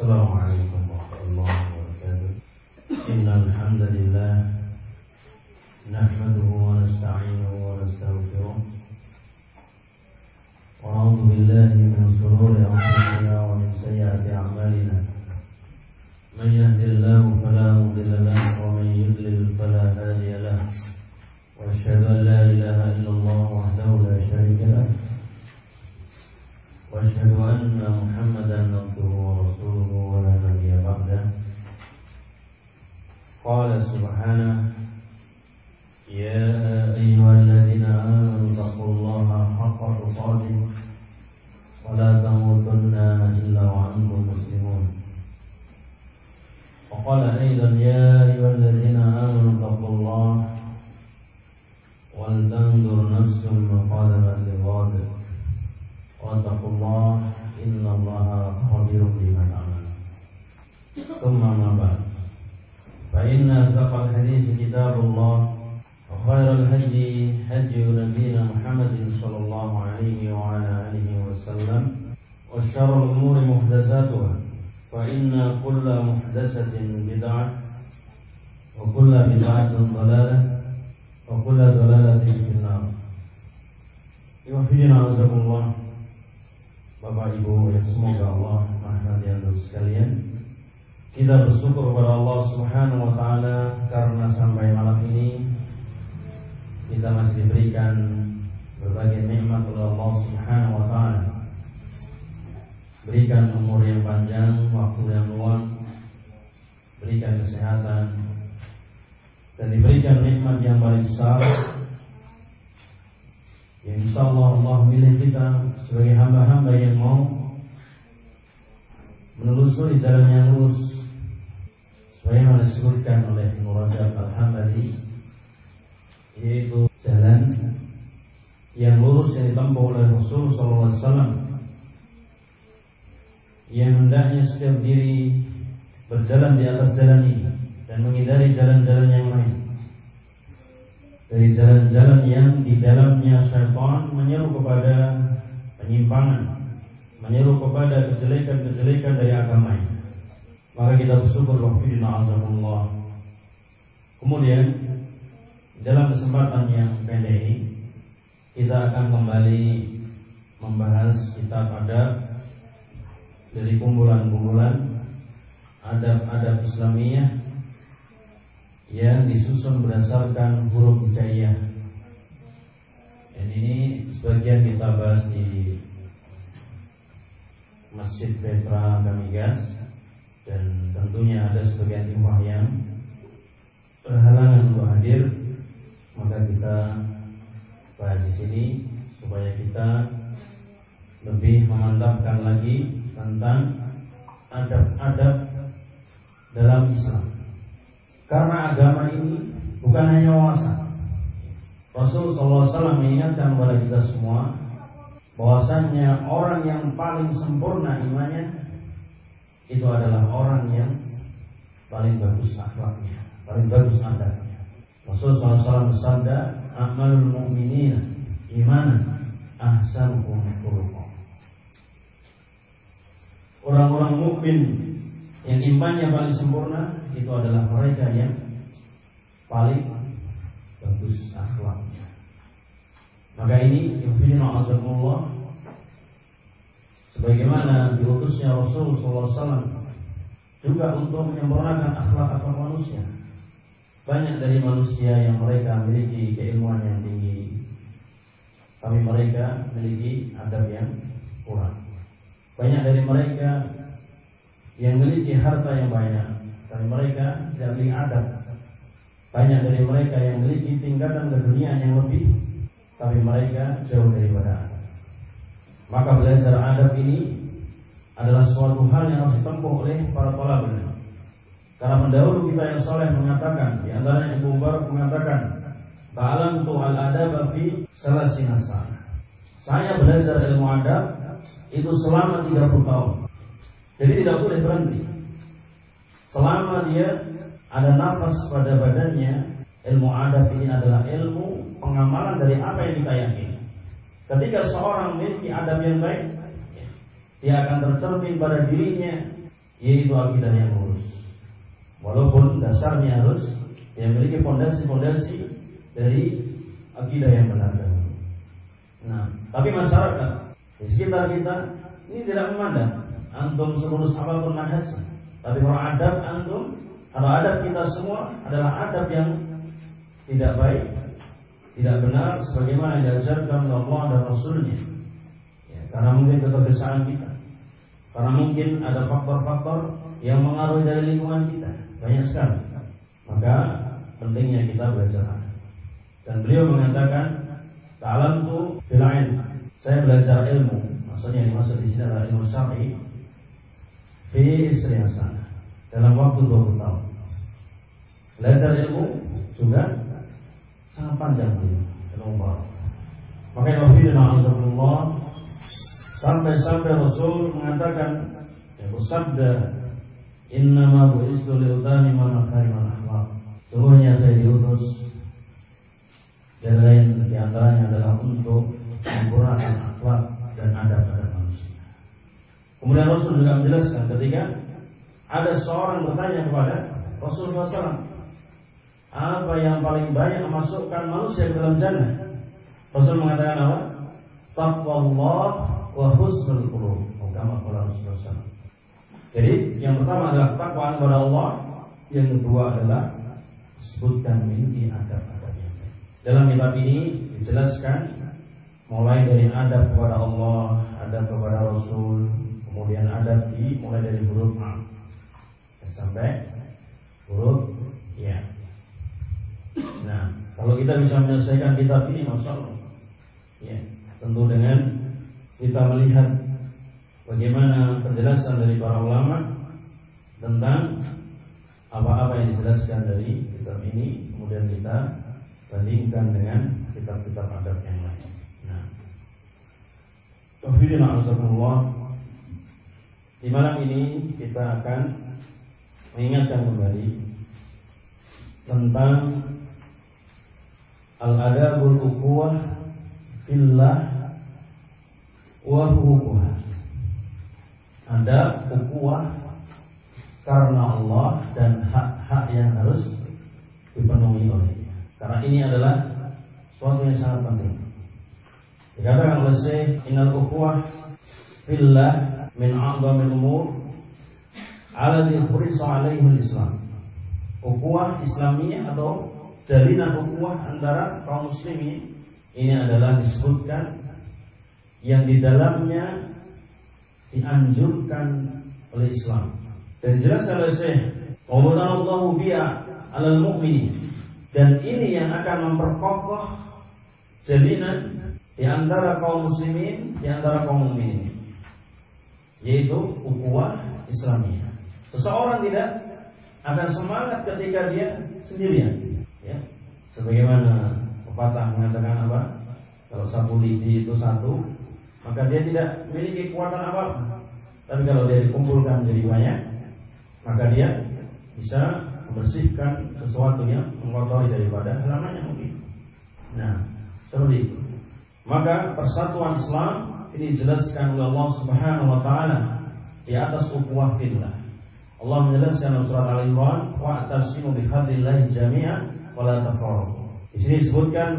Assalamualaikum warahmatullahi wabarakatuh. Innal hamdalillah nahmaduhu wa nasta'inuhu wa nastaghfiruh wa na'udzu billahi min shururi anfusina wa min sayyiati a'malina. Man yahdihillahu fala mudilla lahu wa man yudlil fala hadiya lahu. Wa asyhadu an la ilaha illallah wahdahu la syarika lahu. Wa asyhadu anna Muhammadan abduhu wa rasuluhu wa la nabiyya ba'dah. Qala subhanahu ya ayyuhalladzina amanu taqullaha haqqa tuqatih wa la tamutunna illa wa antum muslimun. Wa qala aidan ya ayyuhalladzina amanu taqullaha wal tanzur nafsum ma qaddamat lighad. Wattaqullaha innallaha khabirun bima ta'malun. Tsumma ma ba'd. Fa inna asdaqal hadits kitabullah wa khairal hadi hadyu nabiyyina Muhammadin sallallahu alaihi wa ala alihi wasallam wa syarrul umuri muhdatsatuha fa inna kulla muhdatsatin bid'ah wa kulla bid'atin dhalalah wa kulla dhalalatin finnar. Yuhfidina azakumullah. Bapak Ibu yang semoga Allah merahmati Anda sekalian, kita bersyukur kepada Allah Subhanahu wa taala karena sampai malam ini kita masih diberikan berbagai nikmat oleh Allah Subhanahu wa taala. Berikan umur yang panjang, waktu yang luang, berikan kesehatan, dan diberikan nikmat yang paling besar yang insyaallah Allah pilih kita sebagai hamba-hamba yang mau menelusuri jalan yang lurus, sebagaimana disebutkan oleh Ibnu Rajab Al-Hambali, yaitu jalan yang lurus yang ditempuh oleh Rasul sallallahu alaihi wasallam, yang hendaknya setiap diri berjalan di atas jalan ini dan menghindari jalan-jalan yang lain, dari jalan-jalan yang di dalamnya syaitan menyeru kepada penyimpangan, menyeru kepada kejelekan-kejelekan dari agama ini. Maka kita bersyukur wafidina azakumullah. Kemudian dalam kesempatan yang pendek ini kita akan kembali membahas kitab adab dari kumpulan-kumpulan adab-adab Islamiyah yang disusun berdasarkan huruf hijaiyah. Dan ini sebagian kita bahas di Masjid Petra Kamigas, dan tentunya ada sebagian ikhwah yang berhalangan untuk hadir, maka kita bahas di sini supaya kita lebih memantapkan lagi tentang adab-adab dalam Islam. Karena agama ini bukan hanya wawasan. Rasul sallallahu alaihi wasallam mengingatkan kepada kita semua bahwasannya orang yang paling sempurna imannya itu adalah orang yang paling bagus akhlaknya, paling bagus adabnya. Rasul sallallahu alaihi wasallam bersabda, "A'malul mu'minina imanan ahsanuhum khuluqan." Orang-orang mukmin yang imannya paling sempurna itu adalah mereka yang paling bagus akhlaknya. Maka ini yufidina azakumullah, sebagaimana diutusnya Rasul SAW juga untuk menyempurnakan akhlak-akhlak manusia. Banyak dari manusia yang mereka memiliki keilmuan yang tinggi, tapi mereka memiliki adab yang kurang. Banyak dari mereka yang memiliki harta yang banyak, tapi mereka tidak memiliki adab. Banyak dari mereka yang memiliki tingkatan keduniaan yang lebih, tapi mereka jauh daripada adab. Maka belajar adab ini adalah suatu hal yang harus ditempuh oleh para thalabul ilm. Karena pendahulu kita yang saleh mengatakan, di antaranya Ibnu Mubarak mengatakan, "Ta'alamtu al-adab fi salasina sana." Saya belajar ilmu adab itu selama 30 tahun. Jadi tidak boleh berhenti. Selama dia ada nafas pada badannya, ilmu adab ini adalah ilmu pengamalan dari apa yang kita yakini. Ketika seorang memiliki adab yang baik, dia akan tercermin pada dirinya yaitu akidah yang lurus. Walaupun dasarnya harus memiliki fondasi-fondasi dari akidah yang benar. Nah, tapi masyarakat di sekitar kita ini tidak memandang antum selurus apapun manhajnya. Tapi kalau adab antum, kalau adab kita semua adalah adab yang tidak baik, tidak benar sebagaimana yang diajarkan oleh Allah dan Rasulnya. Ya, karena mungkin ketergesaan kita, karena mungkin ada faktor-faktor yang mengaruhi dari lingkungan kita banyak sekali. Maka pentingnya kita belajar adab. Dan beliau mengatakan, ta'alamtu fil ilm, saya belajar ilmu. Maksudnya yang dimaksud di sini adalah ilmu syar'i fi isri hasanah, dalam waktu 20 tahun. Belajar ilmu juga sangat panjang ilmu baru. Makanya Rasulullah sampai Rasul mengatakan, ya bersabda, innama bu'istu li'utani manakariman akhlaq. Sungguhnya saya diutus dan lain diantaranya adalah untuk menyempurnakan akhlak dan adab-adab manusia. Kemudian Rasul juga menjelaskan ketika ada seorang bertanya kepada Rasulullah SAW, apa yang paling banyak memasukkan manusia ke dalam jannah? Rasul mengatakan apa? Taqwallah wa husnul qulub. Kama qala Rasulullah SAW. Jadi yang pertama adalah takwa kepada Allah, yang kedua adalah sebutkan inti adab-adabnya. Dalam kitab ini dijelaskan mulai dari adab kepada Allah, adab kepada Rasul, kemudian adab mulai dari huruf A sampai huruf Ya. Nah, kalau kita bisa menyelesaikan kitab ini, masya Allah, ya, tentu dengan kita melihat bagaimana penjelasan dari para ulama tentang apa-apa yang dijelaskan dari kitab ini, kemudian kita bandingkan dengan kitab-kitab adab yang lain. Nah, di malam ini kita akan mengingatkan kembali tentang al-adabul ukhuwah fillah wa huquqah. Adab ukhuwah karena Allah dan hak-hak yang harus dipenuhi olehnya. Karena ini adalah suatu yang sangat penting. Dikatakan oleh Syekh, innal ukhuwah fillah min a'zamil umur alladhi khurisa 'alaihi al-Islam. Ukhuwah Islamiyah atau jalinan ukhuwah antara kaum muslimin ini adalah disebutkan yang di dalamnya dianjurkan oleh Islam. Dan jelaskan oleh Syekh, "Allahu bi'a 'alal mu'minin." Dan ini yang akan memperkokoh jalinan di antara kaum muslimin, di antara kaum mukminin, yaitu ukhuwah Islamiyah. Seseorang tidak akan semangat ketika dia sendirian, ya. Sebagaimana pepatah mengatakan apa? Kalau sapu lidi itu satu, maka dia tidak memiliki kekuatan apa-apa. Tapi kalau dia dikumpulkan menjadi banyak, maka dia bisa membersihkan sesuatu yang mengotori daripada halamannya mungkin. Nah, seperti itu. Maka persatuan Islam ini dijelaskan oleh Allah Subhanahu wa taala di atas ukhuwah fillah. Allah menjelaskan dalam surat Al-Imran, wa'tasimu bihablillahi jami'an wa la tafarraqu. Di sini disebutkan,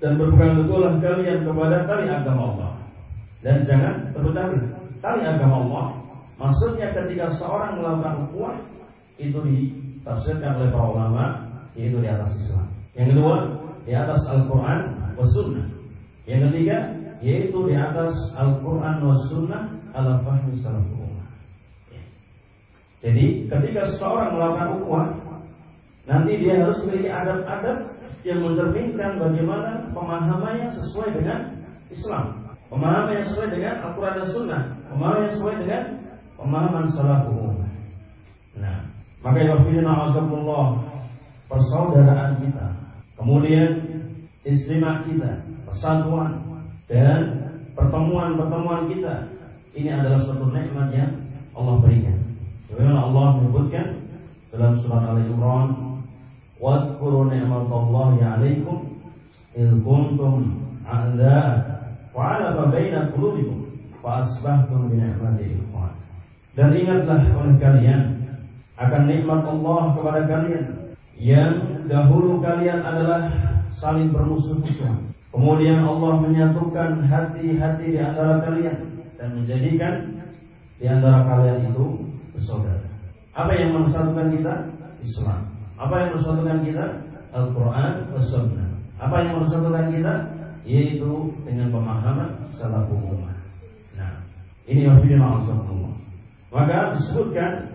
dan berpegang teguhlah kalian kepada tali agama Allah dan jangan terpecah belah. Tali agama Allah maksudnya ketika seorang melakukan ukhuwah itu ditafsirkan oleh para ulama, yaitu di atas Islam. Yang kedua, di atas Al-Quran wa Sunnah. Yang ketiga, yaitu di atas Al-Quran wa Sunnah ala fahmi salafus ummah. Jadi ketika seseorang melakukan ukhuwah, nanti dia harus memiliki adab-adab yang mencerminkan bagaimana pemahamannya sesuai dengan Islam, pemahaman yang sesuai dengan Al-Quran dan Sunnah, pemahaman yang sesuai dengan pemahaman salafus ummah. Nah, maka ya Allah, persaudaraan kita, kemudian istimewa kita, persatuan dan pertemuan-pertemuan kita, ini adalah suatu nikmat yang Allah berikan. Sebagaimana Allah menyebutkan dalam surat Al-Imran, "Wadhkuru ni'matallahi 'alaikum idh kuntum a'daa'a fa'alafa baina qulubikum fa asbahtum bi ni'matihi ikhwana." Dan ingatlah oleh kalian akan nikmat Allah kepada kalian yang dahulu kalian adalah saling bermusuh-musuhan. Kemudian Allah menyatukan hati-hati di antara kalian dan menjadikan di antara kalian itu bersaudara. Apa yang mempersatukan kita? Islam. Apa yang mempersatukan kita? Al-Quran dan Sunnah. Apa yang mempersatukan kita? Yaitu dengan pemahaman salafus ummah. Nah, ini wafidin Allah. Maka disebutkan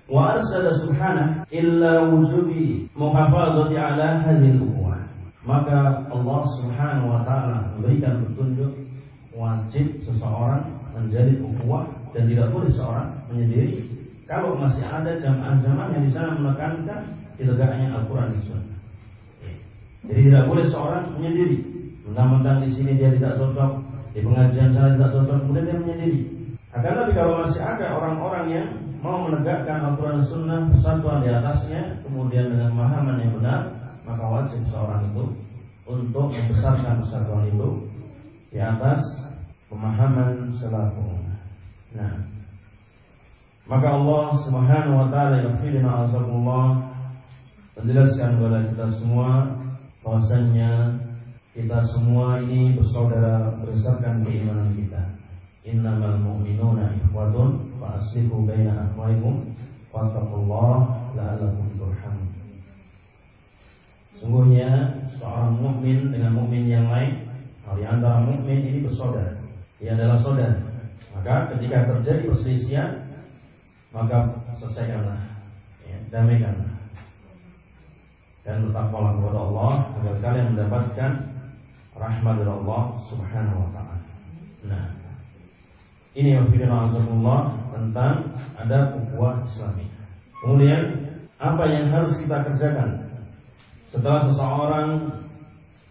wa arsala subhanahu illa wujubi muhafadzati ala hadhil ukhuwah. Maka Allah Subhanahu wa taala memberikan petunjuk wajib seseorang menjadi ukhuwah dan tidak boleh seorang menyendiri kalau masih ada jamaah-jamaah yang di sana menekankan ditegaknya Al-Qur'an dan Sunnah. Jadi tidak boleh seorang menyendiri. Mentang-mentang di sini dia tidak cocok, di pengajian sana tidak cocok, kemudian dia menyendiri. Akan tapi kalau masih ada orang-orang yang mau menegakkan Al-Quran dan Sunnah persatuan di atasnya, kemudian dengan pemahaman yang benar, maka wajib seorang itu untuk membesarkan persatuan itu di atas pemahaman salafus ummah. Nah, maka Allah Subhanahu wa taala menjelaskan kepada kita semua bahwasanya kita semua ini bersaudara berdasarkan keimanan kita. Innamal mu'minuna ikhwatun fa aslihu baina akhwaykum wattaqullaha la'allakum turhamun. Sungguhnya seorang mukmin dengan mukmin yang lain, di antara mukmin ini bersaudara. Ia adalah saudara. Maka ketika terjadi perselisihan, maka selesaikanlah, damaikanlah, dan bertakwalah kepada Allah agar kalian mendapatkan rahmat dari Allah Subhanahu wa taala. Nah, ini yang firman tentang ada ukhuwah Islamiyah. Kemudian apa yang harus kita kerjakan setelah seseorang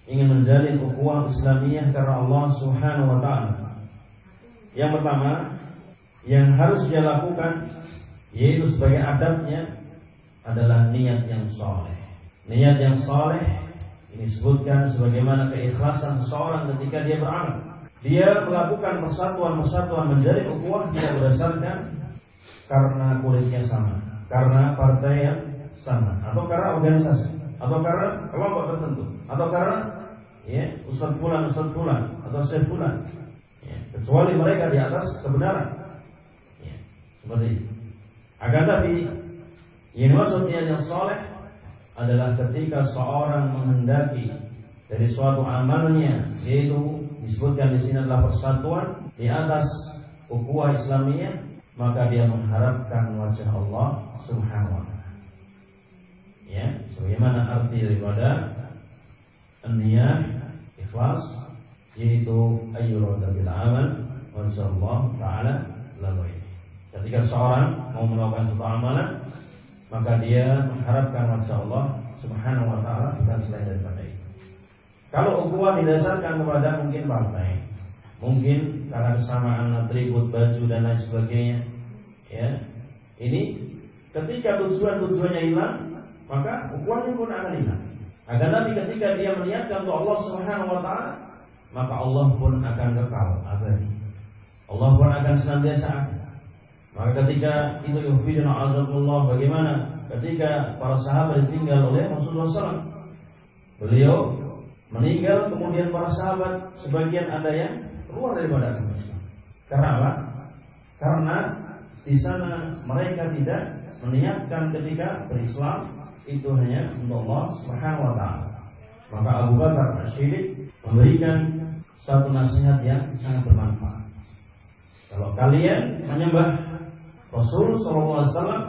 ingin menjalin ukhuwah Islamiyah karena Allah Subhanahu wa taala? Yang pertama yang harus dia lakukan yaitu sebagai adabnya adalah niat yang saleh. Niat yang saleh ini disebutkan sebagaimana keikhlasan seseorang ketika dia beramal. Dia melakukan persatuan menjadi ukhuwah tidak berdasarkan karena kulitnya sama, karena partai yang sama, atau karena organisasi, atau karena kelompok tertentu, atau karena Ustaz Fulan, atau Syekh Fulan, kecuali mereka di atas kebenaran, seperti itu. Akan tapi yang maksud niat yang saleh adalah ketika seorang menghendaki dari suatu amalnya, yaitu disebutkan di sini adalah persatuan di atas ukhuwah Islamiyah, maka dia mengharapkan wajah Allah Subhanahu wa taala. Sebagaimana arti daripada niat ikhlas, yaitu ayyuradabil amal wajah Allah taala lalu. Ketika seorang mau melakukan suatu amalan, maka dia mengharapkan wajah Allah Subhanahu wa taala, bukan selain daripada itu. Kalau ukhuwah didasarkan kepada mungkin partai, mungkin karena kesamaan atribut baju dan lain sebagainya, ini ketika tujuannya hilang, maka ukhuwahnya pun akan hilang. Akan tapi ketika dia meniatkan untuk Allah Subhanahu wa taala, maka Allah pun akan kekal abadi. Allah pun akan senantiasa ada. Maka ketika itu yufidun azabullah, bagaimana ketika para sahabat ditinggal oleh Rasulullah SAW, beliau meninggal, kemudian para sahabat sebagian ada yang keluar daripada agama Islam. Karena apa? Karena di sana mereka tidak meniatkan ketika berislam itu hanya untuk Allah Subhanahu wa taala. Maka Abu Bakar As-Siddiq memberikan satu nasihat yang sangat bermanfaat. Kalau kalian menyembah Rasul sallallahu alaihi wasallam,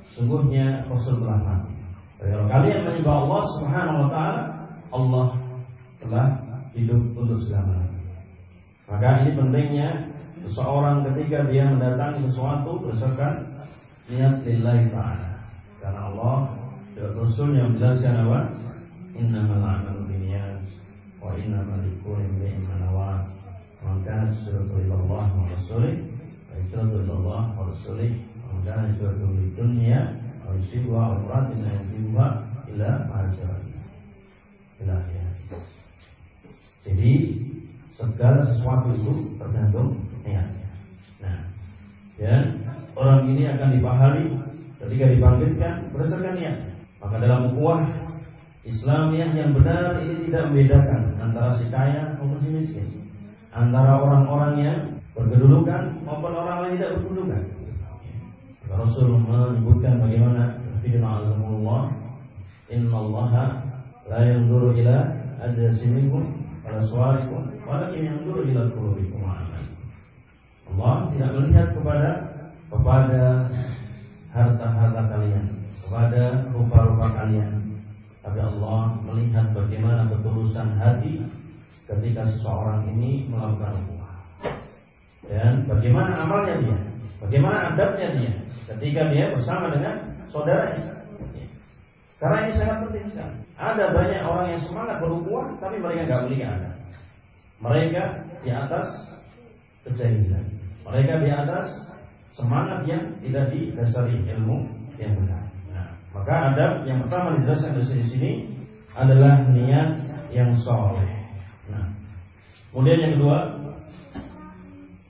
sungguhnya Rasul telah mati. Kalau kalian menyembah Allah Subhanahu wa taala, Allah telah hidup untuk selamanya. Maka ini pentingnya seseorang ketika dia mendatangi sesuatu berdasarkan niat lillahi ta'ala. Karena Allah dan Rasul yang menjelaskan apa? Innamal a'malu binniyat wa innamal likulli imrin ma nawa. Man kana hijratuhu ila Allah wa rasulih wa hijratuhu ila Allah wa rasulih. Man kana hijratuhu lid dunya aw yusibuha aw imra'atin yankihuha ila ma hajara ilaihi. Jadi segala sesuatu itu tergantung niatnya. Nah, Dan orang ini akan dipahami ketika dibangkitkan berdasarkan niat. Maka dalam ukhuwah Islamiyah yang benar ini tidak membedakan antara si kaya maupun si miskin, antara orang-orang yang berkedudukan maupun orang lain tidak berkedudukan. Rasul menyebutkan bagaimana firman Allah, innallaha la yanzuru ila ajsamikum wala suwarikum walakin yanzuru ila qulubikum wa a'malikum. Allah tidak melihat kepada harta-harta kalian, kepada rupa-rupa kalian, tapi Allah melihat bagaimana ketulusan hati ketika seseorang ini melakukan ukhuwah, dan bagaimana amalnya dia, bagaimana adabnya dia ketika dia bersama dengan saudaranya. Karena ini sangat penting sekali. Ada banyak orang yang semangat berukhuwah, tapi mereka nggak memiliki adab. Mereka di atas kejahilan, mereka di atas semangat yang tidak didasari ilmu yang benar. Nah, maka adab yang pertama dijelaskan di sini adalah niat yang soleh. Nah, kemudian yang kedua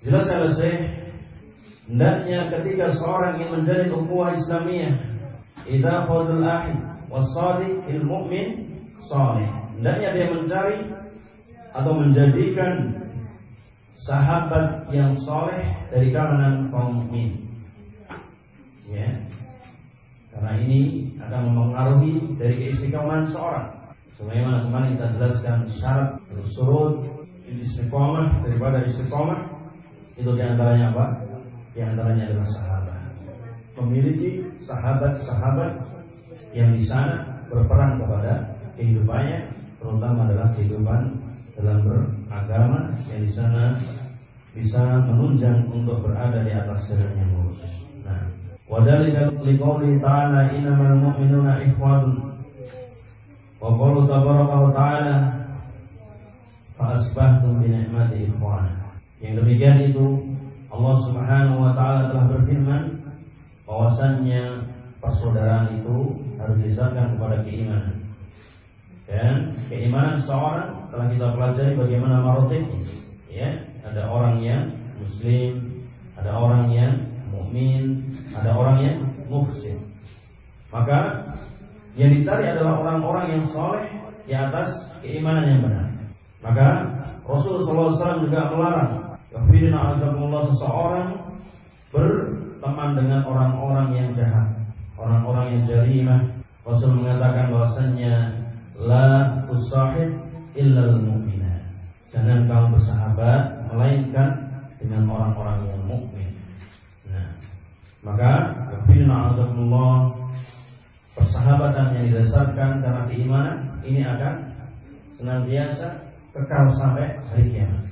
jelaskan oleh Syekh, hendaknya ketika seorang yang menjalin ukhuwah Islamiyah, idza qadul ahid was-sadiq il mu'min salih, hendaknya dia mencari atau menjadikan sahabat yang soleh dari kalangan kaum mukmin. Ya, karena ini akan mempengaruhi dari keistiqomahan seorang. Sebagaimana kemarin kita jelaskan syarat atau surut istiqomah daripada istiqomah itu diantaranya apa? Diantaranya adalah sahabat. Memiliki sahabat-sahabat yang di sana berperan kepada kehidupannya, terutama adalah kehidupan dalam beragama yang di sana bisa menunjang untuk berada di atas jalan yang lurus. Nah, wadalika liqouli ta'ala innamal mu'minuna ikhwatun wa qala tabaraka wa ta'ala fa asbahtum bi ni'mati ikhwana. Yang demikian itu Allah Subhanahu wa taala telah berfirman bahwasannya persaudaraan itu harus didasarkan kepada keimanan. Dan keimanan seorang telah kita pelajari bagaimana marotibnya. Ya, ada orang yang muslim, ada orang yang mukmin, ada orang yang muhsin. Maka yang dicari adalah orang-orang yang soleh di atas keimanan yang benar. Maka Rasulullah SAW juga melarang kafirina azakumullah seseorang berteman dengan orang-orang yang jahat, orang-orang yang jarimah. Rasul mengatakan bahwasannya la tusahib illal mu'minat, jangan kamu bersahabat melainkan dengan orang-orang yang mukmin. Nah, maka kafirina azakumullah, persahabatan yang didasarkan karena keimanan ini akan senantiasa kekal sampai hari kiamat.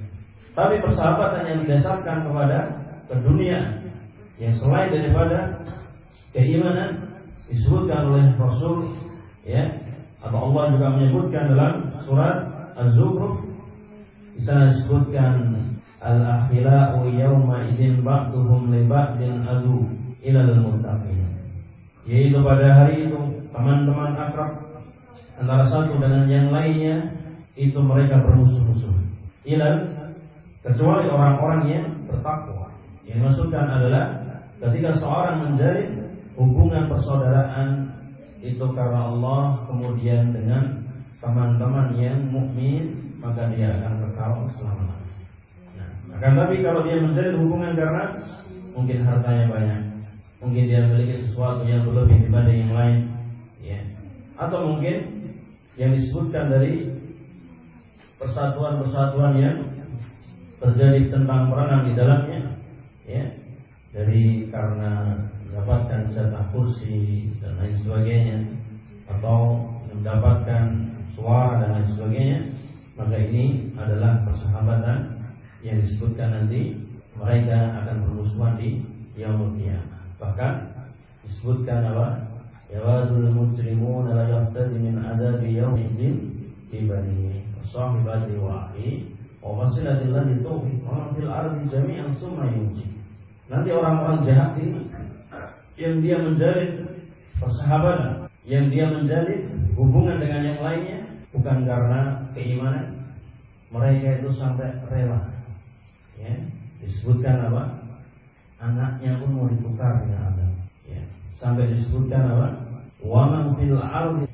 Tapi persahabatan yang didasarkan kepada keduniaan yang selain daripada keimanan disebutkan oleh Rasul, ya, atau Allah juga menyebutkan dalam surat Az-Zukhruf, di sana disebutkan al-akhila'u yawma idzin ba'duhum li ba'din adu ilal muttaqin, yaitu pada hari itu teman-teman akrab antara satu dengan yang lainnya itu mereka bermusuh-musuh, ilal, kecuali orang-orang yang bertakwa. Yang dimaksudkan adalah ketika seorang menjalin hubungan persaudaraan itu karena Allah, kemudian dengan teman-teman yang mukmin, maka dia akan kekal selama-lamanya. Nah, akan tapi kalau dia menjalin hubungan karena mungkin hartanya banyak, mungkin dia memiliki sesuatu yang berlebih dibanding yang lain, ya, atau mungkin yang disebutkan dari persatuan-persatuan yang terjadi centang perenang di dalamnya, ya, dari karena mendapatkan jatah kursi dan lain sebagainya, atau mendapatkan suara dan lain sebagainya, maka ini adalah persahabatan yang disebutkan nanti mereka akan bermusuhan di yaumul qiyamah. Bahkan disebutkan apa? Yawadul mujrimun la yaftadi min adabi yaumiddin ibani sahibati wa akhi wa wasilatil ladzi tuhi wa fil ardi jami'an summa yunji. Nanti orang-orang jahat ini yang dia menjalin persahabatan, yang dia menjalin hubungan dengan yang lainnya bukan karena keimanan, mereka itu sampai rela, ya, disebutkan apa? anaknya pun mau ditukar dengan Adam. Ya. Sampai disebutkan apa? Wa man fil ardi,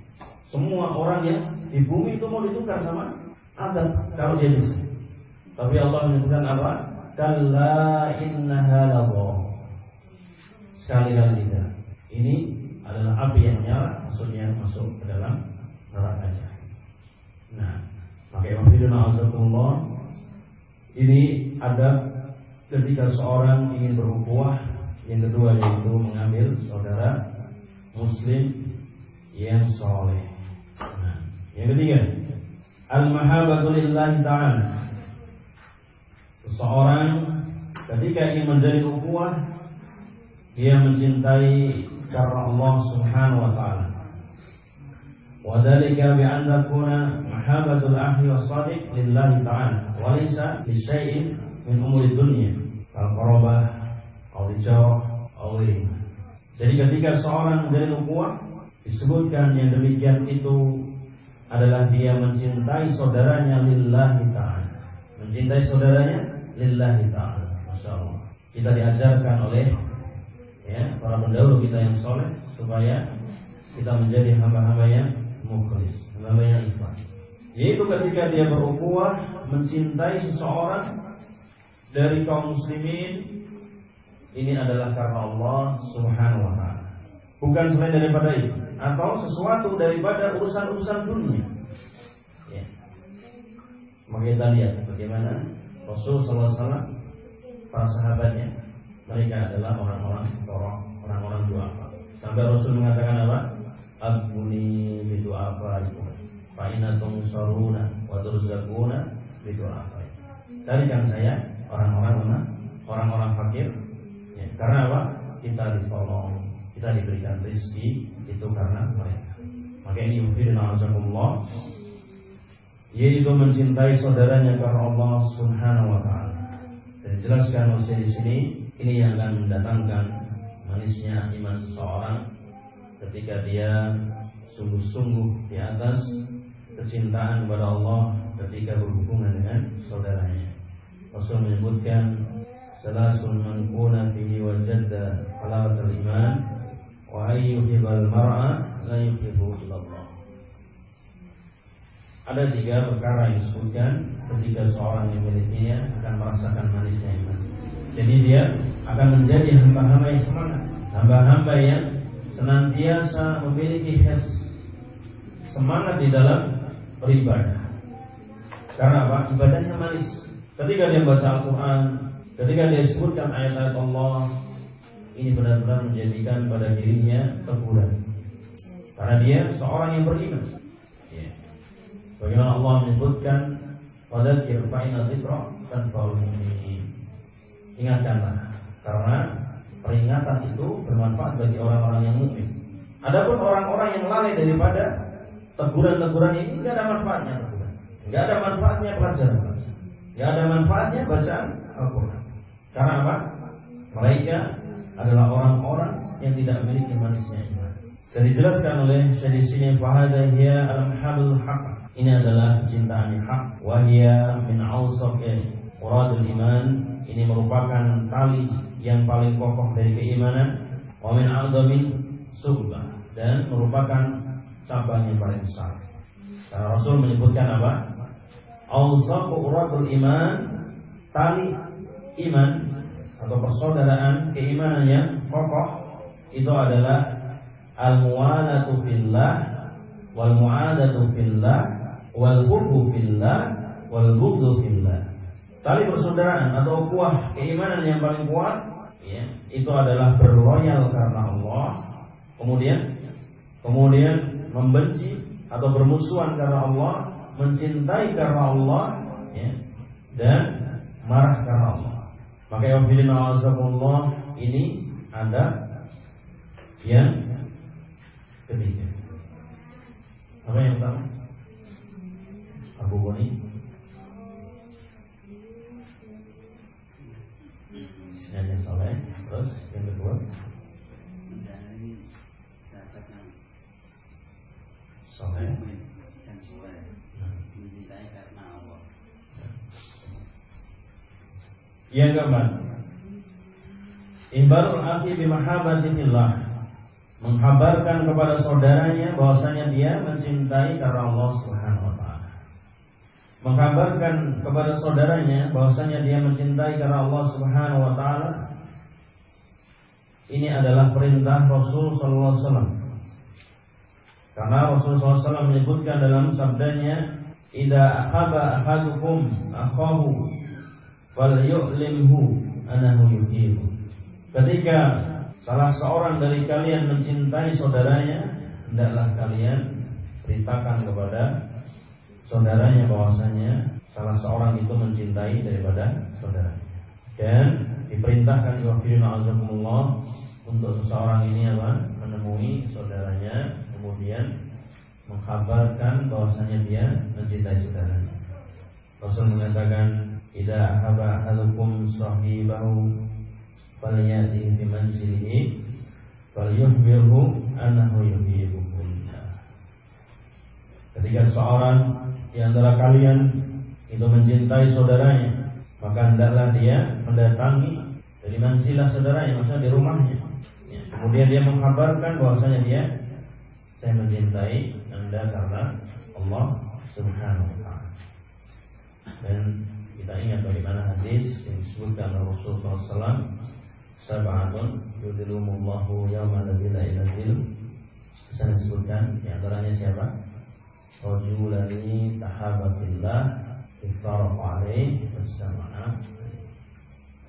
semua orang yang di bumi itu mau ditukar sama Adam kalau dia bisa. Tapi Allah menyebutkan apa? Kalla innaha ladha. Sekali-kali tidak. Ini adalah api yang menyala, maksudnya masuk ke dalam neraka. Nah, maka Allah, ini ada ketika seorang ingin berukhuwah, yang kedua yaitu mengambil saudara muslim yang soleh. Nah, yang ketiga, al-mahabbatu lillahi ta'ala. Seseorang ketika ingin menjadi ukhuwah, dia mencintai karena Allah Subhanahu wa ta'ala. Wa dzalika bi an takuna mahabbatul akhi was-sadiq lillahi ta'ala wa laysa li syai'in min umuri dunya kal qarabah aw al-jarh aw ghairihi. Jadi ketika seorang menjadi ukhuwah, disebutkan yang demikian itu adalah dia mencintai saudaranya lillahi ta'ala. Mencintai saudaranya lillahi ta'ala. Masyaallah. Kita diajarkan oleh para pendahulu kita yang soleh supaya kita menjadi hamba-hamba yang mukhlis, hamba yang ikhlas. Yaitu ketika dia berukhuwah mencintai seseorang dari kaum muslimin, ini adalah karena Allah Subhanahu wa ta'ala, bukan selain daripada itu atau sesuatu daripada urusan-urusan dunia. Ya. Maka kita lihat bagaimana Rasul sallallahu alaihi wasallam, para sahabatnya, mereka adalah orang-orang duafa. Sampai Rasul mengatakan apa? Abuni bidu'afa itu fa'inatum saruna wa turzaquna bidu'afa. Carikan saya orang-orang fakir, ya, karena apa? Kita ditolong, kita diberikan rezeki itu karena mereka. Maka ini yufidna azakumullah, yaitu mencintai saudaranya karena Allah Subhanahu wa ta'ala. Dan dijelaskan di sini, ini yang akan mendatangkan manisnya iman seseorang ketika dia sungguh-sungguh di atas kecintaan kepada Allah ketika berhubungan dengan saudaranya. Rasul menyebutkan salasun man kuna fihi wajadda halawatul iman wa ayyuhibal mar'a la yuhibbu illallah. Ada 3 perkara yang disebutkan ketika seorang yang memilikinya akan merasakan manisnya iman. Jadi dia akan menjadi hamba-hamba yang semangat, hamba-hamba yang senantiasa memiliki semangat di dalam beribadah. Karena apa? Ibadahnya manis. Ketika dia baca Al-Quran, ketika dia sebutkan ayat-ayat Allah, ini benar-benar menjadikan pada dirinya teguran. Karena dia seorang yang beriman. Ya. Bagaimana Allah menyebutkan fadzakir fa inna dzikra tanfa'ul mu'minin. Ingatkanlah, karena peringatan itu bermanfaat bagi orang-orang yang mukmin. Adapun orang-orang yang lalai daripada teguran-teguran ini, tidak ada manfaatnya teguran, tidak ada manfaatnya pelajaran, tidak ada manfaatnya bacaan Al-Quran. Karena apa? Mereka adalah orang-orang yang tidak memiliki manisnya iman. Dan dijelaskan oleh Syekh di sini, fahada hiya al-mahabbul haqq. Ini adalah kecintaan yang hak. Wa hiya min awsaqi uradul iman. Ini merupakan tali yang paling kokoh dari keimanan. Wa min a'dhamin subah, dan merupakan cabang yang paling besar. Karena Rasul menyebutkan apa? Awsaqu uradul iman, tali iman atau persaudaraan keimanan yang kokoh itu adalah al-muwalatu fillah wal mu'adatu fillah wal hubbu fillah wal bughdhu fillah. Tali persaudaraan atau ukhuwah keimanan yang paling kuat, ya, itu adalah berloyal karena Allah, kemudian membenci atau bermusuhan karena Allah, mencintai karena Allah, ya, dan marah karena Allah. Maka ya Allah, ini ada yang ketiga. Apa yang pertama? Abu Boni. Yang soleh. Terus yang kedua, soleh dan soleh, mencintai karena Allah. Yang keempat, Ihbarul akhi bimahabbati fillah, menghabarkan kepada saudaranya bahwasanya dia mencintai karena Allah Subhanahu wa taala. Menghabarkan kepada saudaranya bahwasanya dia mencintai karena Allah Subhanahu wa taala. Ini adalah perintah Rasul sallallahu alaihi wasallam. Karena Rasul sallallahu alaihi wasallam menyebutkan dalam sabdanya, "Idza ahabba ahadukum akhahu falyu'limhu annahu yuhibbu." Ketika salah seorang dari kalian mencintai saudaranya, hendaklah kalian beritakan kepada saudaranya bahwasanya salah seorang itu mencintai daripada saudaranya. Dan diperintahkan iwafirina azakumullah untuk seseorang ini menemui saudaranya, kemudian mengkabarkan bahwasanya dia mencintai saudaranya. Rasul mengatakan, "Idza ahabba ahadukum sahibahu falyati fi manzilihi falyukhbirhu annahu yuhibbuhu." Ketika seorang di antara kalian itu mencintai saudaranya, maka hendaklah dia mendatangi dari manzilah saudaranya, maksudnya di rumahnya. Kemudian dia mengkabarkan bahwasanya saya mencintai Anda karena Allah Subhanahu wa taala. Dan kita ingat bagaimana hadis yang disebutkan oleh Rasulullah SAW, "Sab'atun yudhilluhumullahu yawma la dhilla illa dhill." Saya disebutkan di antaranya siapa? Rajulani tahabba fillah iftaraqa alaihi wasama'a,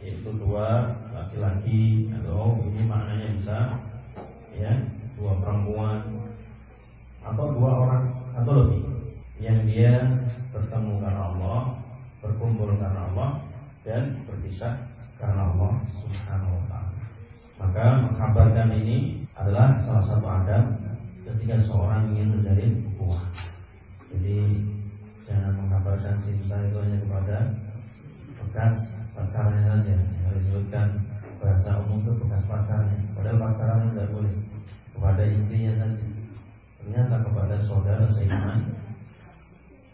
yaitu dua laki-laki, atau ini maknanya bisa dua perempuan atau dua orang atau lebih yang dia bertemu karena Allah, berkumpul karena Allah, dan berpisah karena Allah Subhanahu wa ta'ala. Maka mengkabarkan ini adalah salah satu adab ketika seorang ingin menjalin hubungan. Jadi jangan mengkabarkan cinta itu hanya kepada bekas pacarnya saja. Yang disebutkan bahasa umum itu bekas pacarnya, padahal pacaran tidak boleh. Kepada istrinya saja. Ternyata kepada saudara seiman,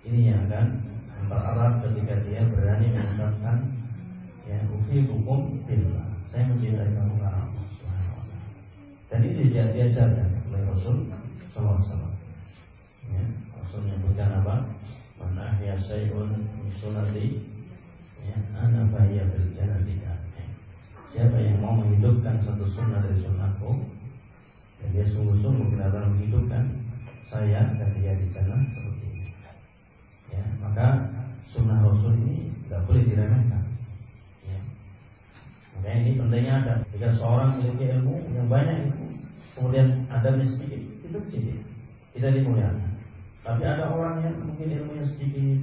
ini yang akan mempererat ketika dia berani mengucapkan uhibbukum fillah, saya mencintai kamu karena Allah Subhanahu wa taala. Dan itu diajarkan oleh Rasul sallallahu alaihi wasallam. Rasul menyebutkan apa? "Man ahya syai'un min sunnati ana fahiya fil jannati." Siapa yang mau menghidupkan satu sunnah dari sunnahku, dan dia sungguh-sungguh benar-benar menghidupkan saya, dan dia di jannah seperti ini. Maka sunnah Rasul ini tidak boleh diremehkan. Makanya ini pentingnya ada. Jika seorang memiliki ilmu yang banyak itu, kemudian adabnya sedikit, itu kecil, tidak dimuliakan. Tapi ada orang yang mungkin ilmunya sedikit,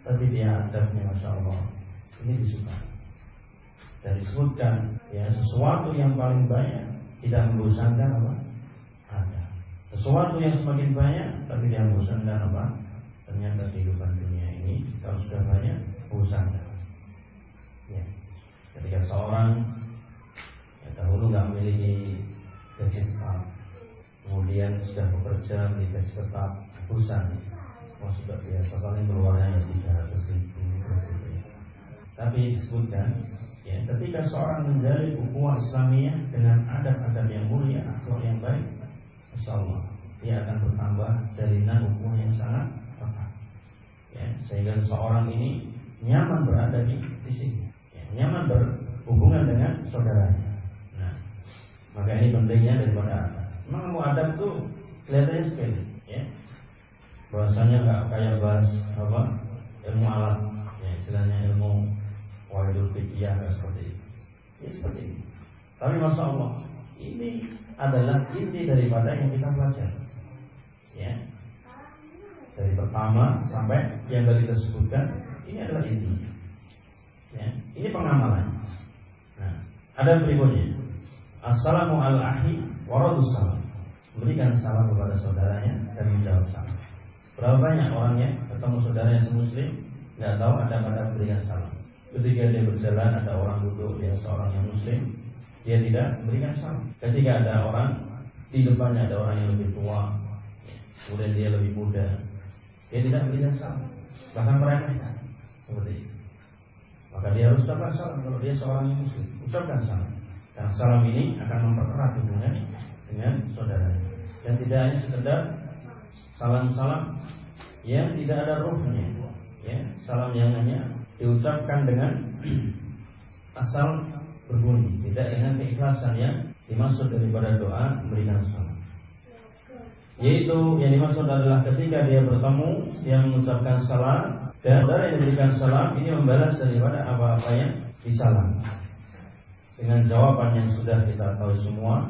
tapi dia adabnya masya Allah, ini disukai. Dan disebutkan sesuatu yang paling banyak tidak membosankan apa? Ada. Sesuatu yang semakin banyak tapi dia membosankan apa? Ternyata kehidupan dunia ini kalau sudah banyak membosankan. Ketika seorang dahulu nggak memiliki gaji tetap, kemudian sudah bekerja memiliki gaji tetap, bosan. Sudah biasa paling keluarnya 300.000. Tapi disebutkan ketika seorang menjalin ukhuwah Islamiyah dengan adab-adab yang mulia, akhlak yang baik, insyaallah dia akan bertambah jalinan ukhuwah yang sangat erat. Sehingga seorang ini nyaman berada di sini, nyaman berhubungan dengan saudaranya. Nah, maka ini pentingnya daripada adab. Memang ilmu adab itu kelihatannya sekali, bahwasanya nggak kayak bahas ilmu alat, istilahnya ilmu waridul fikih, nggak seperti itu. Seperti ini. Tapi masya Allah, ini adalah inti daripada yang kita pelajari. Dari pertama sampai yang tadi kita sebutkan, ini adalah intinya. Ini pengamalan. Nah, ada berikutnya. Assalamu ala ahi waradus salam. Berikan salam kepada saudaranya dan menjawab salam. Berapa banyak orangnya ketemu saudaranya semuslim, nggak tahu ada berikan salam. Ketika dia berjalan ada orang duduk, dia seorang yang muslim, dia tidak memberikan salam. Ketika ada orang di depannya ada orang yang lebih tua, kemudian dia lebih muda, dia tidak memberikan salam, bahkan meremehkan seperti itu. Maka dia harus ucapkan salam. Kalau dia seorang yang muslim, ucapkan salam. Dan salam ini akan mempererat hubungan dengan saudaranya. Dan tidak hanya sekedar salam-salam yang tidak ada ruhnya, ya, salam yang hanya diucapkan dengan asal berbunyi, tidak dengan keikhlasan yang dimaksud daripada doa memberikan salam. Yaitu yang dimaksud adalah ketika dia bertemu, dia mengucapkan salam, dan saudara yang diberikan salam ini membalas daripada apa-apa yang disalam dengan jawaban yang sudah kita tahu semua.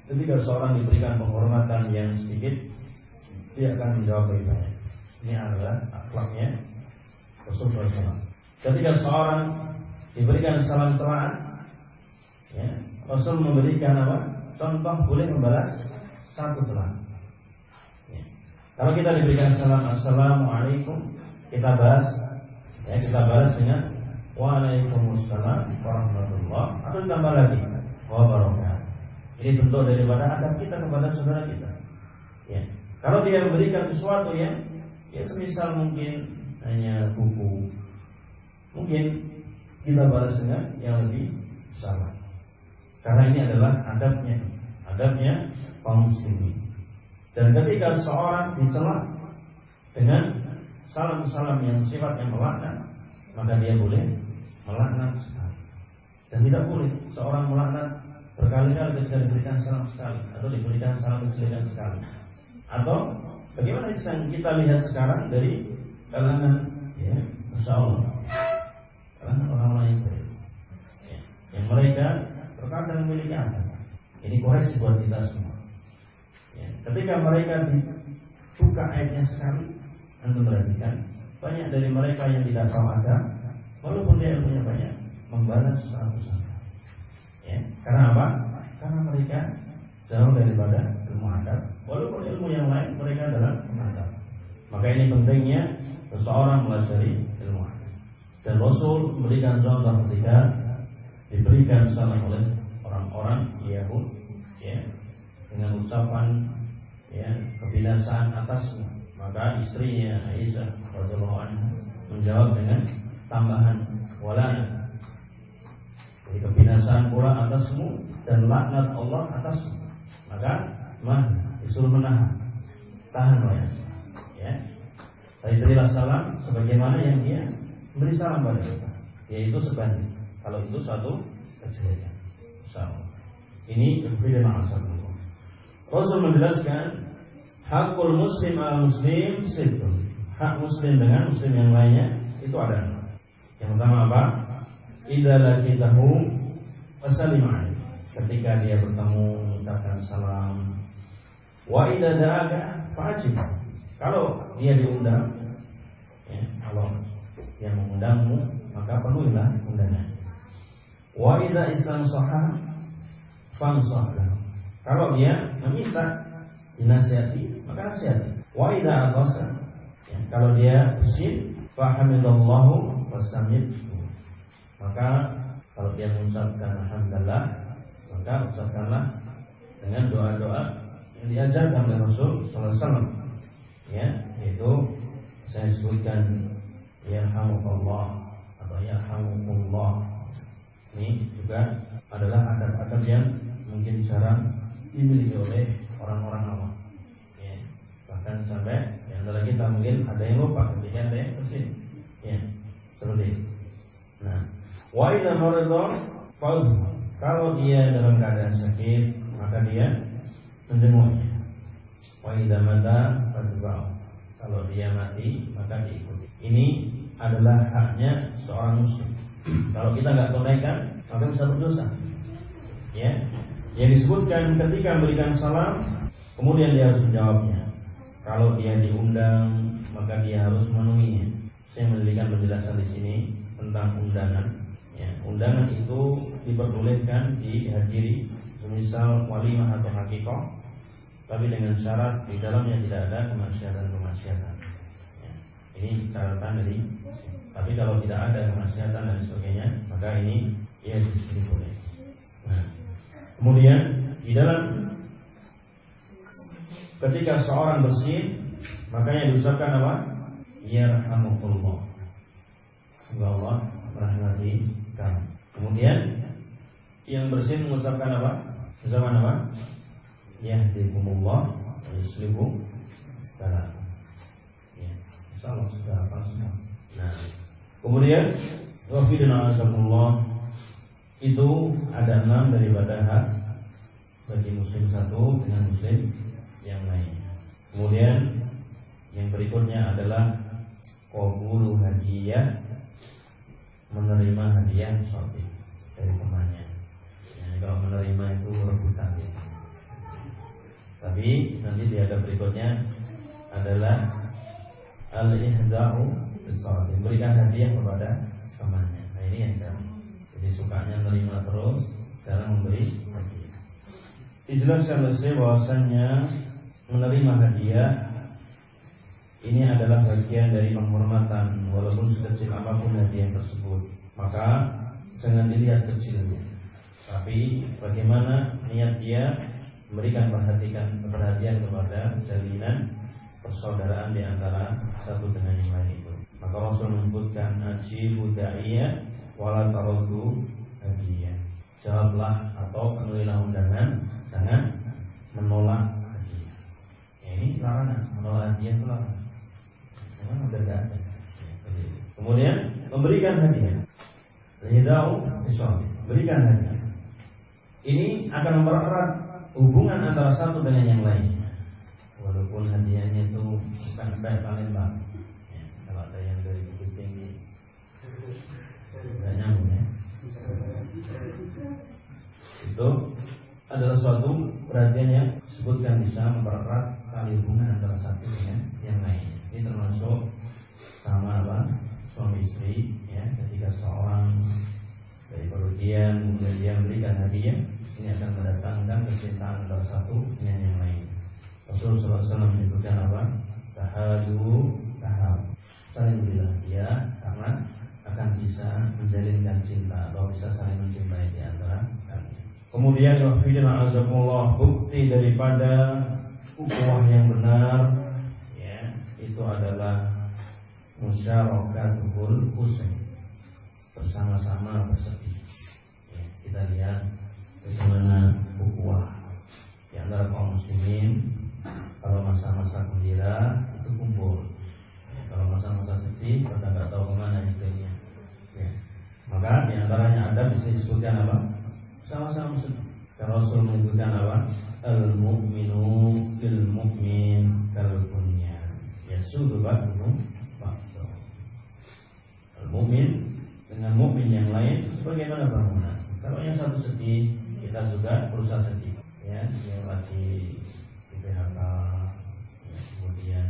Ketika seorang diberikan penghormatan yang sedikit, dia akan menjawab lebih banyak. Ini adalah akhlaknya Rasulullah SAW. Ketika seorang diberikan salam-salam, ya, Rasul memberikan apa? Contoh boleh membalas satu salam. Ya. Kalau kita diberikan salam assalamualaikum, kita balas dengan waalaikumsalam warahmatullah, atau tambah lagi wabarakatuh. Ini bentuk daripada adab kita kepada saudara kita. Ya. Kalau dia memberikan sesuatu yang semisal mungkin hanya buku, mungkin kita balas dengan yang lebih salah. Karena ini adalah adabnya kaum muslimin. Dan ketika seorang dicela dengan salam-salam yang sifatnya melaknat, maka dia boleh melaknat sekali. Dan tidak boleh seorang melaknat berkali-kali ketika diberikan salam sekali, atau diberikan salam sekali. Atau bagaimana yang kita lihat sekarang dari kalangan, ya, Masya Allah, kalangan orang-orang yang baik, ya, yang mereka terkadang memiliki adab. Ini koreksi buat kita semua. Ya, ketika mereka dibuka aibnya sekali, Anda perhatikan banyak dari mereka yang tidak tahu adab, walaupun dia punya banyak, membalas satu-satu. Ya, karena apa? Karena mereka jauh daripada ilmu adab, walaupun ilmu yang lain mereka adalah mengadab. Maka ini pentingnya seseorang melajari ilmu adab. Dan Rasul memberikan contoh ketika diberikan salam oleh orang-orang Yahudi, ya, dengan ucapan, ya, kebinasaan atasmu. Maka istrinya Aisyah radhiyallahu anha menjawab dengan tambahan walana, jadi kebinasaan pula atasmu dan laknat Allah atasmu. Maka disuruh menahan, tahan ya. Tapi berilah salam sebagaimana yang dia beri salam pada kita, yaitu sebanding. Kalau itu satu kejelekan, sama. Ini berbeda maksudnya. Rasul menjelaskan hakul muslim al muslim sittun. Hak muslim dengan muslim yang lainnya itu ada. Yang pertama apa? Idza laqitahu fasallim alaihi. Ketika dia bertemu mengucapkan salam. Wa idza da'aka fa'ajib. Kalau dia diundang, ya, kalau dia mengundangmu, maka penuhilah undangan. Wa idza istanshaha fansah lahu. Kalau dia meminta dinasihati, maka nasihati. Wa idza atasa, ya, kalau dia bersin, fa hamidallahu wasamit. Maka kalau dia mengucapkan alhamdulillah, maka ucapkanlah dengan doa-doa yang diajarkan oleh Rasul sallallahu alaihi wasallam. Ya, yaitu saya sebutkan yarhamukallah atau yarhamukumullah. Ini juga adalah adab-adab yang mungkin jarang dimiliki oleh orang-orang awam. Ya, bahkan sampai di antara kita mungkin ada yang lupa ketika ada yang bersin. Ya, seperti itu. Nah, wa idza marida fa'ud. Kalau dia dalam keadaan sakit, maka dia menjenguknya. Wa idza mata fa'ud. Kalau dia mati, maka diikuti. Ini adalah haknya seorang muslim. Kalau kita nggak tunaikan, maka bisa berdosa. Ya, yang disebutkan ketika memberikan salam, kemudian dia harus menjawabnya. Kalau dia diundang, maka dia harus memenuhinya. Saya memberikan penjelasan di sini tentang undangan. Ya, undangan itu diperbolehkan dihadiri, semisal walimah atau hakikoh, tapi dengan syarat di dalamnya tidak ada kemaksiatan. Ya, ini catatan dari. Tapi kalau tidak ada kemaksiatan dan sebagainya, maka ini ya boleh. Nah, kemudian di dalam ketika seorang bersin, makanya diucapkan apa? Yarhamukallah. Semoga Allah merahmati kamu. Kemudian yang bersih mengucapkan apa? Ucapan apa? Yahdikumullah wa yuslihu balakum. Ya, insyaallah sudah apa semua. Nah, kemudian wafidna azakumullah itu ada 6 daripada hak bagi muslim satu dengan muslim yang lainnya. Kemudian yang berikutnya adalah qabulu hadiah, menerima hadiah shopee dari temannya. Yani kalau menerima itu rebutan. Tapi nanti di adab berikutnya adalah al-ihda'u bis-salat, memberikan hadiah kepada temannya. Nah ini yang jarang. Jadi sukanya menerima terus, jarang memberi hadiah. Dijelaskan oleh saya bahwasannya menerima hadiah ini adalah bagian dari penghormatan, walaupun sekecil apapun hadiah tersebut. Maka jangan dilihat kecilnya, tapi bagaimana niat dia memberikan perhatian kepada jalinan persaudaraan di antara satu dengan yang lain itu. Maka Rasul menyebutkan ajibu da'iyah wala taraddu hadiah. Jawablah atau penuhilah undangan, jangan menolak hadiah. Ya, ini larangan, menolak hadiah itu larangan. Memang udah enggak ada. Kemudian memberikan hadiah. Ridau isyarat, berikan hadiah. Ini akan mempererat hubungan antara satu dengan yang lainnya. Walaupun hadiahnya itu bukan baik Palembang. Ya, kalau ada yang dari Bukit Tinggi tidak nyambung ya. Itu adalah suatu perhatian yang disebutkan bisa mempererat tali hubungan antara satu dengan yang lain. Ini termasuk sama apa? Suami istri ya, ketika seorang dari perhatian kemudian dia memberikan hadiah, ini akan mendatangkan kecintaan antara satu dengan yang lain. Rasulullah SAW menyebutkan apa? Tahadu tahab, saling berilah hadiah karena akan bisa menjalinkan cinta atau bisa saling mencintai di antara kalian. Kemudian wafidina azakumullah, bukti daripada ukhuwah yang benar ya, itu adalah musyarakatuhul husn, bersama-sama bersedih ya. Kita lihat bagaimana ukhuwah di antara kaum muslimin. Kalau masa-masa gembira itu kumpul ya, kalau masa-masa sedih kita nggak tahu kemana istilahnya ya. Maka di antaranya ada bisa disebutkan apa? Sama-sama sedih. Kalau Rasul menyebutkan apa? Al-mu'minu bil mu'min kal bunyan yasudu ba'duhu ba'du. Al-mu'min dengan mu'min yang lain sebagaimana bangunan. Kalau yang satu sedih, kita juga berusaha sedih ya. Yang lagi di PHK ya, kemudian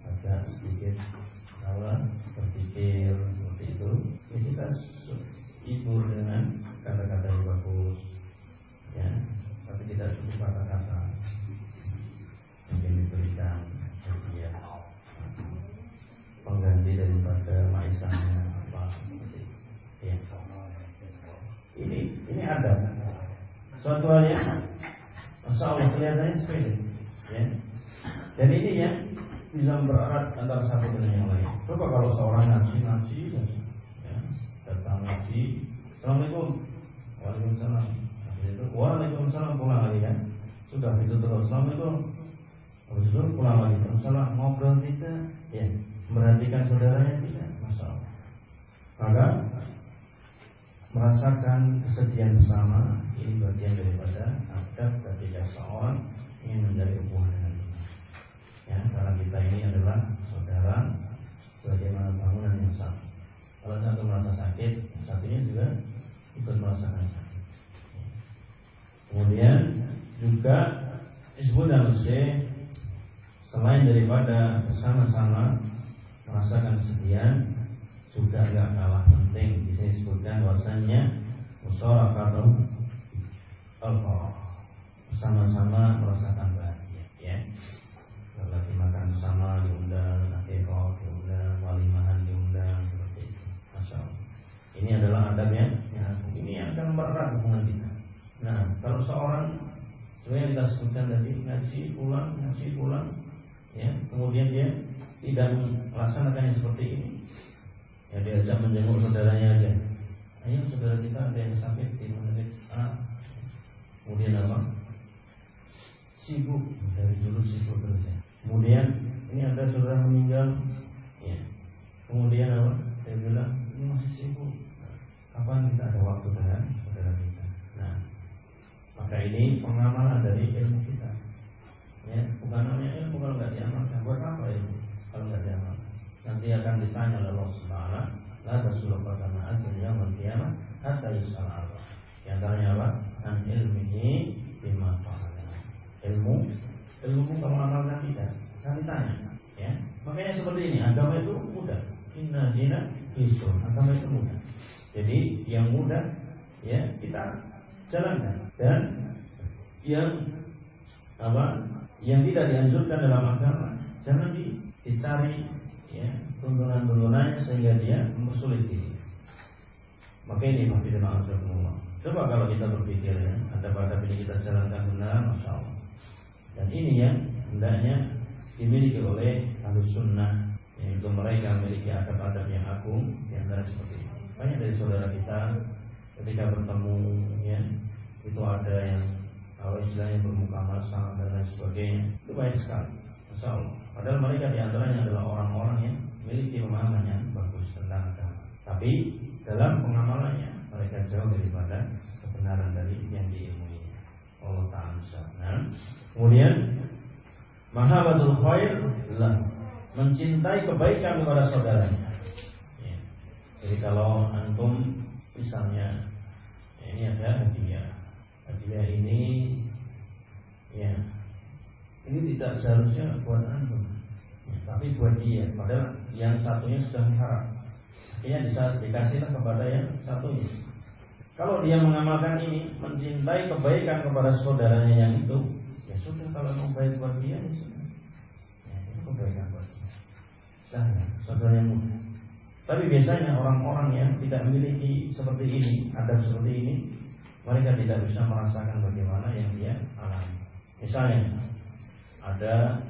agak sedikit berpikir seperti itu ya, kita hibur dengan kata-kata yang bagus ya, tapi tidak cukup kata-kata, mungkin diberikan hadiah pengganti daripada maisahnya apa seperti itu ya. Ini ada suatu hal yang Masya Allah kelihatannya sepele ya. Dan ini ya bisa mempererat antara satu dengan yang lain. Coba kalau seorang ngaji ya, datang ngaji, Assalamualaikum, waalaikumsalam, itu waalaikumsalam, pulang lagi kan, sudah itu terus, Assalamualaikum, habis itu pulang lagi, Waalaikumsalam, ngobrol tidak ya, memperhatikan saudaranya tidak, Masya Allah. Maka merasakan kesedihan bersama ini bagian daripada adab ketika seorang ingin menjadi hubungan dengan kita ya, karena kita ini adalah saudara bagaimana bangunan yang sama. Kalau satu merasa sakit, satunya juga ikut merasakan sakit. Kemudian juga disebut dalam Syekh, selain daripada bersama-sama merasakan kesedihan, juga gak kalah penting bisa disebutkan bahwasanya musyarakatuh al-farah, bersama-sama merasakan bahagia ya. Kalau lagi makan bersama diundang, akikah diundang, walimahan diundang, seperti itu. Masya Allah. Ini adalah adabnya ya, ini akan mempererat hubungan kita. Nah, kalau seorang sebenarnya kita sebutkan tadi ngaji pulang ya, kemudian dia tidak melaksanakannya seperti ini ya, diajak menjenguk saudaranya aja Hanya saudara kita ada yang sakit di menit kemudian apa? Sibuk, dari dulu sibuk terus ya. Kemudian ini ada saudara meninggal, ya. Kemudian apa? Saya bilang ini masih sibuk. Kapan kita ada waktu dengan saudara kita? Nah, maka ini pengamalan dari ilmu kita. Ya, bukan namanya ilmu kalau nggak diamalkan. Buat apa ilmu kalau nggak diamalkan? Nanti akan ditanya oleh Allah Subhanahu wa taala, la tasulu qadama dunya wal qiyamah hatta yus'al Allah. Di antaranya apa? An ilmihi bima fa'ala. Ilmu kalau amalkan tidak akan ditanya, ya. Makanya seperti ini, agama itu mudah. Inna dina yusr. Agama itu mudah. Jadi yang mudah ya kita jalankan, dan yang apa? Yang tidak dianjurkan dalam agama jangan dicari ya tuntunan-tuntunannya sehingga dia mempersulit diri. Maka ini hafizana Allah. Coba kalau kita berpikir ya, adab-adab ini kita jalankan benar, masya Allah. Dan ini yang hendaknya dimiliki oleh Ahlus Sunnah, yaitu mereka memiliki adab-adab yang agung. Di antara seperti ini, banyak dari saudara kita ketika bertemu ya itu ada yang istilahnya bermuka masam dan lain sebagainya, itu banyak sekali, masya Allah. Padahal mereka di antaranya adalah orang-orang yang memiliki pemahaman yang bagus tentang agama, tapi dalam pengamalannya mereka jauh daripada kebenaran dari yang diilmuinya. Allah Ta'ala. Nah, kemudian mahabbatul khair lah, mencintai kebaikan kepada saudaranya ya. Jadi kalau antum misalnya ini ada hadiah ini ya, ini tidak seharusnya buat antum ya, tapi buat dia, padahal yang satunya sudah mengharap, akhirnya dikasihlah kepada yang satunya. Kalau dia mengamalkan ini, mencintai kebaikan kepada saudaranya yang itu, ya sudah, kalau mau baik buat dia, ya sudah, ya, itu kebaikan buat dia. Saudara yang muda. Tapi biasanya orang-orang yang tidak memiliki seperti ini, adab seperti ini, mereka tidak bisa merasakan bagaimana yang dia alami. Misalnya ada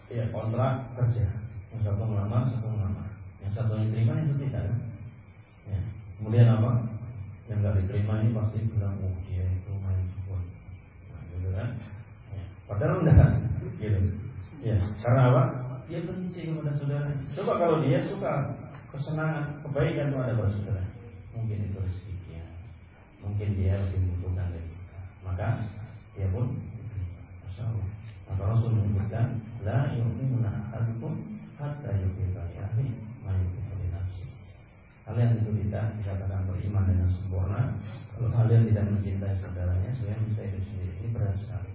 ya kontrak kerja, yang satu melamar, yang satu diterima, itu tidak kan? Ya. Kemudian apa? Yang nggak diterima ini pasti bilang, oh dia itu main dukun, nah, gitu kan? Ya. Padahal enggak, gitu. Ya, karena apa? Dia benci kepada saudara. Coba kalau dia suka kesenangan, kebaikan kepada saudara, mungkin itu rezeki dia, mungkin dia lebih membutuhkan dari kita, maka dia pun masya Allah. Maka Rasul menyebutkan, la yu'minu ahadukum hatta yuhibba li akhihi ma yuhibbu li nafsihi. Kalian itu tidak dikatakan beriman dengan sempurna kalau kalian tidak mencintai saudaranya selain mencintai diri sendiri. Ini berat sekali.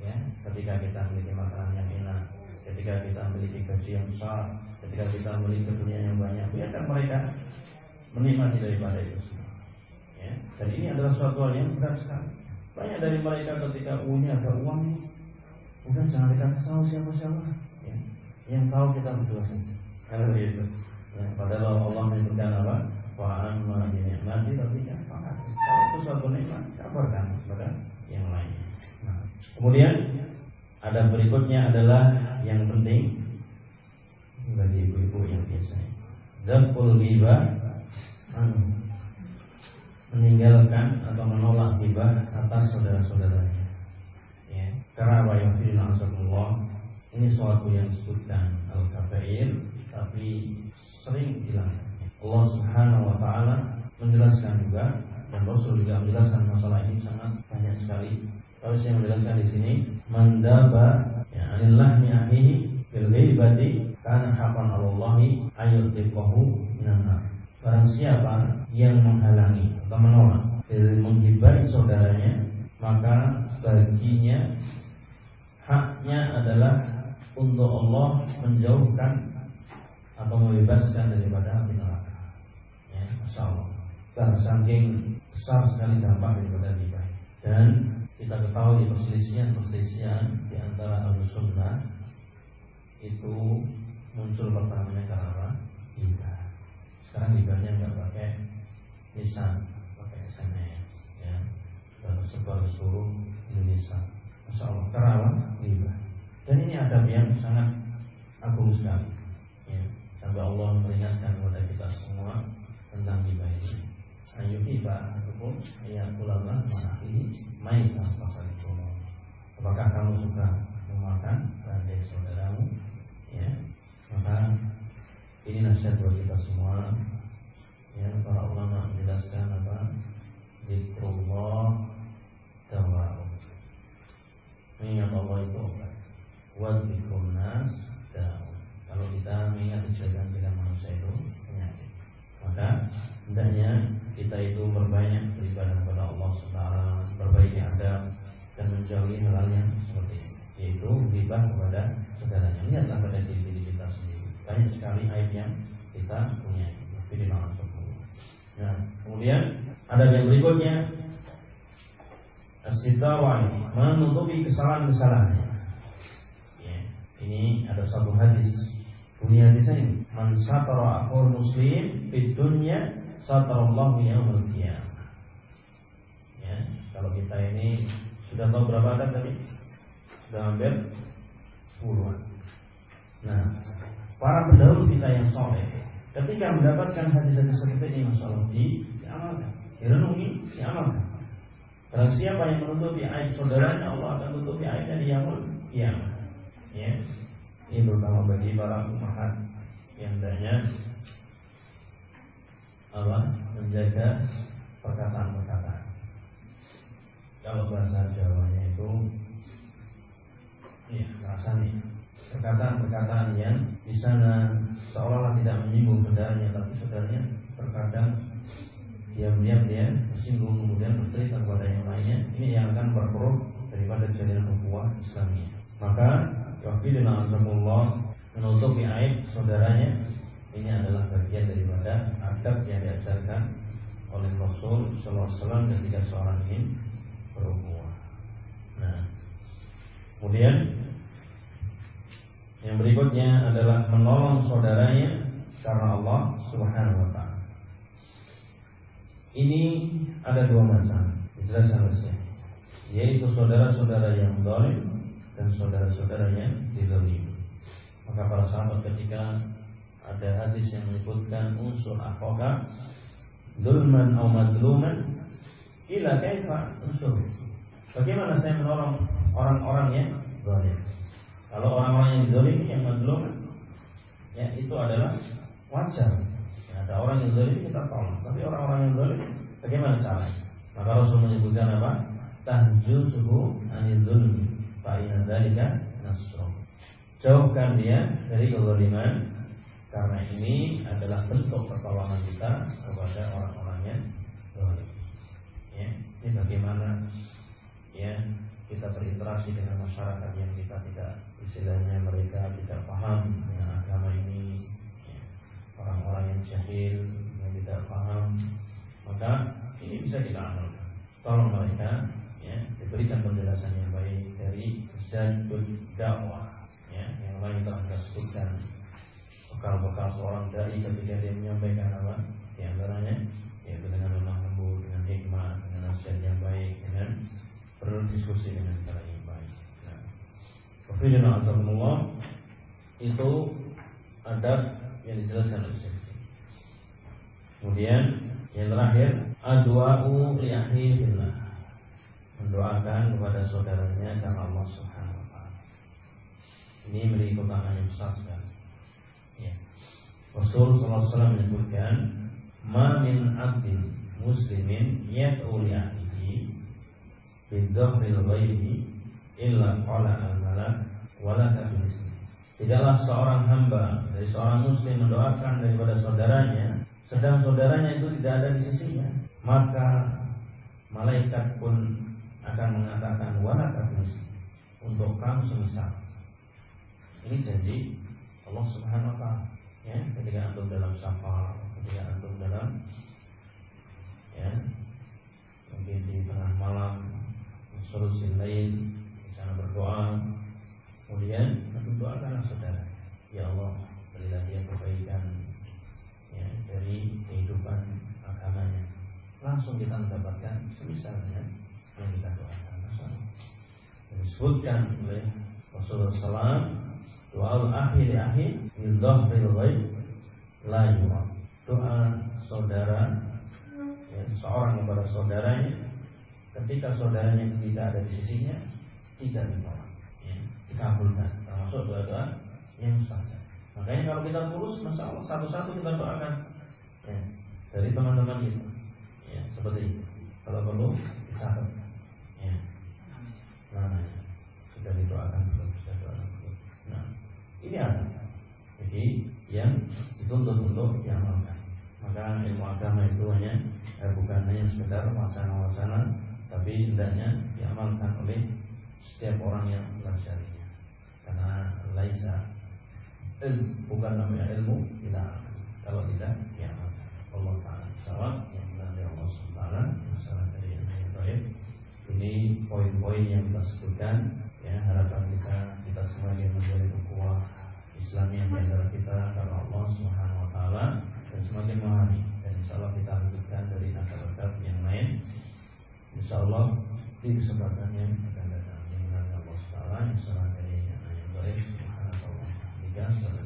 Ya, ketika kita memiliki makanan yang enak, ketika kita memiliki gaji yang besar, ketika kita memiliki dunia yang banyak, biarkan mereka menikmati daripada itu semua. Ya, dan ini adalah suatu hal yang berat sekali. Banyak dari mereka ketika punya ada uang, udah jangan dikasih tahu siapa-siapa. Ya, yang tahu kita berdua saja. Kalau itu. Ya, padahal Allah menyebutkan apa? Wa amma bi ni'mati rabbika faqad. Kalau itu suatu nikmat, kabarkan kepada yang lain. Nah, kemudian ada berikutnya adalah yang penting bagi ibu-ibu yang biasanya dzaful ghibah, meninggalkan atau menolak ghibah atas saudara-saudaranya. Ya, karena wa yafiruna azakumullah, ini suatu yang disebutkan al-kabair tapi sering hilang. Allah Subhanahu wa taala menjelaskan juga, dan Rasul juga menjelaskan masalah ini sangat banyak sekali. Kalau saya menjelaskan di sini, mandaba ya anillah ni akhihi bil ghaibati kana haqqan 'alallahi ayyutiqahu minan nar. Barang siapa yang menghalangi atau menolak dari menghibai saudaranya, maka baginya haknya adalah untuk Allah menjauhkan atau membebaskan daripada api neraka. Ya, masya Allah. Karena saking besar sekali dampak daripada ghibah. Dan kita ketahui perselisihan di antara Ahlus Sunnah itu muncul pertamanya karena apa? Ghibah. Sekarang ghibahnya nggak pakai lisan, pakai SMS, ya, dan tersebar seluruh Indonesia. Masya Allah. Karena apa? Ghibah. Dan ini adab yang sangat agung sekali. Ya. Sampai Allah meringatkan kepada kita semua tentang ghibah ini. Ayuhiba ataupun ayat ulama ini main pasal itu. Apakah kamu suka memakan bangkai saudaramu? Ya, maka ini nasihat buat kita semua. Ya, para ulama menjelaskan apa? Zikrullah dawa'u. Mengingat Allah itu obat. Wa dzikrun nas da'u. Kalau kita mengingat kejelekan manusia itu penyakit, maka hendaknya kita itu berbanyak beribadah kepada Allah Subhanahu wa taala, berbaiki adab dan menjauhi hal-hal yang seperti ini, yaitu ghibah kepada saudaranya. Lihatlah pada diri kita sendiri, banyak sekali aib yang kita punya. Nah, kemudian ada yang berikutnya, as-sitara, menutupi kesalahan-kesalahannya. Ya, ini ada satu hadis. Bunyi hadisnya ini, man satara akhul muslim fid dunya satarallahu yaumil qiyamah. Ya, kalau kita ini sudah tahu berapa adab tadi? Sudah hampir 10-an. Nah, para pendahulu kita yang soleh ketika mendapatkan hadis-hadis seperti ini, masalah diamalkan, direnungi, diamalkan. Karena siapa yang menutupi aib saudaranya, Allah akan tutupi aibnya di yaumil qiyamah. Ya. Ini terutama bagi para ummahat yang hendaknya Allah menjaga perkataan-perkataan. Kalau bahasa Jawanya itu, ya, rasanya perkataan-perkataan yang di sana seolah-olah tidak menyinggung saudaranya, tapi saudaranya terkadang diam-diam dia tersinggung, kemudian bercerita kepada yang lainnya. Ini yang akan berburuk daripada jalinan ukhuwah Islamiyah. Maka wafidina azamullah, menutupi aib saudaranya, ini adalah bagian daripada adab yang diajarkan oleh Rasul sallallahu alaihi wasallam ketika seorang ingin berukhuwah. Nah, kemudian yang berikutnya adalah menolong saudaranya karena Allah Subhanahu wa taala. Ini ada dua macam, dijelaskan oleh, yaitu saudara-saudara yang zalim dan saudara-saudara yang dizalimi. Maka para sahabat ketika ada hadis yang menyebutkan unsur akhaka dzulman aw madluman, ila kaifa unsur, bagaimana saya menolong orang-orang yang zalim? Kalau orang-orang yang zalim, yang madlum, ya itu adalah wajar. Ya, ada orang yang zalim kita tolong, tapi orang-orang yang zalim bagaimana caranya? Maka Rasul menyebutkan apa? Tahjuzuhu anil zulmi fa inna dzalika nasr. Jauhkan dia dari kezaliman, karena ini adalah bentuk pertolongan kita kepada orang-orang yang zalim. Ya, ini bagaimana ya kita berinteraksi dengan masyarakat yang kita tidak, istilahnya mereka tidak paham dengan agama ini, ya, orang-orang yang jahil yang tidak paham, maka ini bisa kita amalkan. Tolong mereka, ya, diberikan penjelasan yang baik dari zadul dakwah, ya, yang lain telah kita sebutkan bekal-bekal seorang dai ketika dia menyampaikan apa, di antaranya yaitu dengan lemah lembut, dengan hikmah, dengan nasihat yang baik, dengan berdiskusi dengan cara yang baik. Nah, wafidina azamullah, itu adab yang dijelaskan oleh Syekh. Kemudian yang terakhir, adwa'u li akhi fillah, mendoakan kepada saudaranya karena Allah Subhanahu wa taala. Ini memiliki keutamaan yang besar sekali. Ya. Rasul sallallahu alaihi wasallam menyebutkan, ma min abdin muslimin yad'u li akhihi bidhahril ghaibi illa qala al-malak wala tablis. Tidaklah seorang hamba dari seorang muslim mendoakan daripada saudaranya sedang saudaranya itu tidak ada di sisinya, maka malaikat pun akan mengatakan wala tablis, untuk kamu semisal. Ini janji Allah Subhanahu wa taala, ya, ketika antum dalam safar, ketika antum dalam, ya, mungkin di tengah malam solusi lain di sana berdoa, kemudian doakanlah saudara, ya Allah, berilah dia kebaikan, ya, dari kehidupan agamanya. Langsung kita mendapatkan semisal dengan yang kita doakan. Disebutkan oleh Rasulullah SAW, doa akhir akhir bidhahril ghaib la yura, doa saudara, ya, seorang kepada saudaranya ketika saudaranya tidak ada di sisinya tidak ditolak, ya, dikabulkan, termasuk doa-doa yang mustajab. Makanya kalau kita kurus, masya Allah satu-satu kita doakan, ya, dari teman-teman kita, ya, seperti itu. Kalau perlu dicatat, ya, namanya sudah didoakan belum, bisa doakan belum. Nah, ini ada. Jadi yang dituntut untuk diamalkan. Maka ilmu agama itu bukan hanya sekedar wacana-wacana, tapi hendaknya diamalkan oleh setiap orang yang mempelajarinya. Karena laisa bukan namanya ilmu tidak kalau tidak diamalkan. Allah Taala jawab yang benar dari Allah Subhanahu masalah dari yang baik. Ini poin-poin yang kita sebutkan, ya, harapan kita semuanya menjadi ukhuwah Islamiyah di antara kita karena Allah Subhanahu wa taala dan semakin memahami, dan insyaallah kita lanjutkan dari adab-adab yang lain insyaallah di kesempatan yang akan datang. Yang benar Allah Subhanahu wa taala, yang salah dari yang baik. Subhanallah.